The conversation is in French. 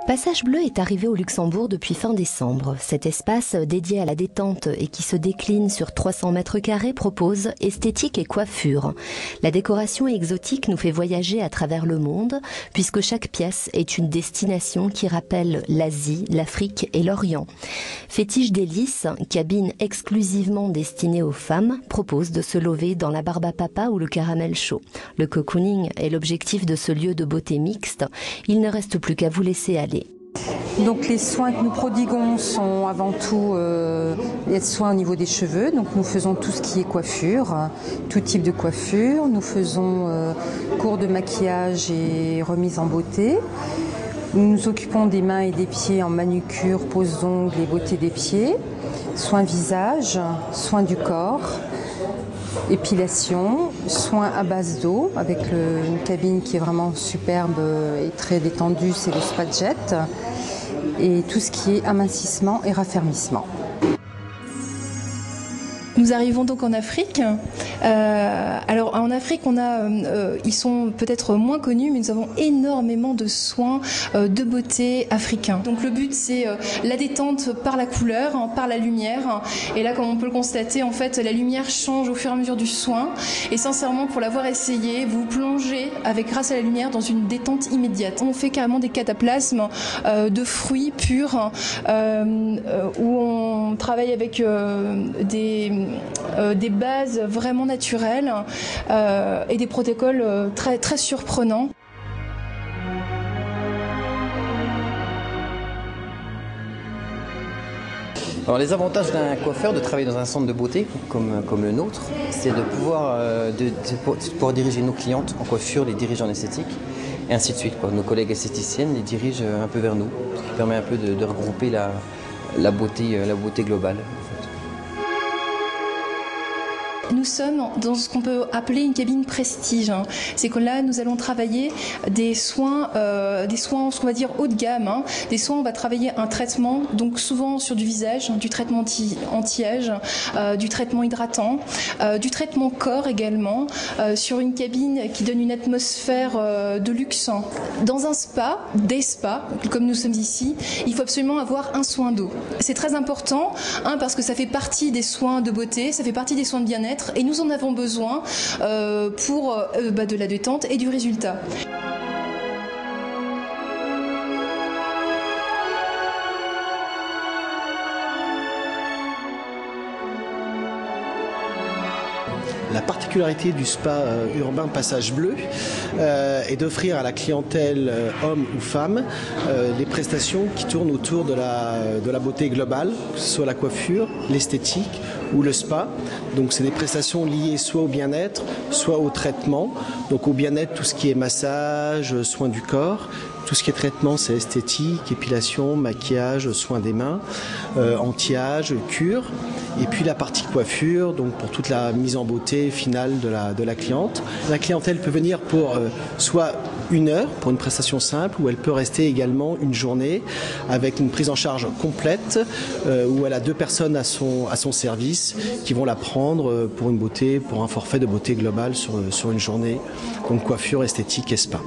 Passage Bleu est arrivé au Luxembourg depuis fin décembre. Cet espace dédié à la détente et qui se décline sur 300 mètres carrés propose esthétique et coiffure. La décoration exotique nous fait voyager à travers le monde puisque chaque pièce est une destination qui rappelle l'Asie, l'Afrique et l'Orient. Fétiche délices, cabine exclusivement destinée aux femmes, propose de se lever dans la barbe à papa ou le caramel chaud. Le cocooning est l'objectif de ce lieu de beauté mixte. Il ne reste plus qu'à vous laisser aller. Donc les soins que nous prodiguons sont avant tout les soins au niveau des cheveux. Donc nous faisons tout ce qui est coiffure, tout type de coiffure. Nous faisons cours de maquillage et remise en beauté. Nous nous occupons des mains et des pieds en manucure, pose d'ongles et beauté des pieds. Soins visage, soins du corps, épilation, soins à base d'eau avec une cabine qui est vraiment superbe et très détendue, c'est le Spa Jet. Et tout ce qui est amincissement et raffermissement. Nous arrivons donc en Afrique. Alors en Afrique, ils sont peut-être moins connus, mais nous avons énormément de soins de beauté africains. Donc le but, c'est la détente par la couleur, par la lumière. Et là, comme on peut le constater, en fait, la lumière change au fur et à mesure du soin. Et sincèrement, pour l'avoir essayé, vous plongez grâce à la lumière dans une détente immédiate. On fait carrément des cataplasmes de fruits purs où on travaille avec des bases vraiment naturelles et des protocoles très, très surprenants. Alors les avantages d'un coiffeur de travailler dans un centre de beauté comme le nôtre, c'est de pouvoir diriger nos clientes en coiffure, les diriger en esthétique et ainsi de suite. Nos collègues esthéticiennes les dirigent un peu vers nous, ce qui permet un peu de regrouper la beauté globale. Nous sommes dans ce qu'on peut appeler une cabine prestige. C'est que là, nous allons travailler des soins, ce qu'on va dire haut de gamme. Des soins, on va travailler un traitement, donc souvent sur du visage, du traitement anti-âge, du traitement hydratant, du traitement corps également, sur une cabine qui donne une atmosphère de luxe. Dans un spa, des spas, comme nous sommes ici, il faut absolument avoir un soin d'eau. C'est très important, parce que ça fait partie des soins de beauté, ça fait partie des soins de bien-être. Et nous en avons besoin pour de la détente et du résultat. La particularité du spa urbain Passage Bleu est d'offrir à la clientèle homme ou femme les prestations qui tournent autour de la beauté globale, que ce soit la coiffure, l'esthétique ou le spa. Donc c'est des prestations liées soit au bien-être, soit au traitement. Donc au bien-être, tout ce qui est massage, soins du corps. Tout ce qui est traitement, c'est esthétique, épilation, maquillage, soins des mains, anti-âge, cure. Et puis la partie coiffure, donc pour toute la mise en beauté finale de la cliente. La clientèle peut venir pour soit 1 heure pour une prestation simple, ou elle peut rester également une journée avec une prise en charge complète, où elle a 2 personnes à son service qui vont la prendre pour un forfait de beauté globale sur une journée. Donc coiffure, esthétique et spa.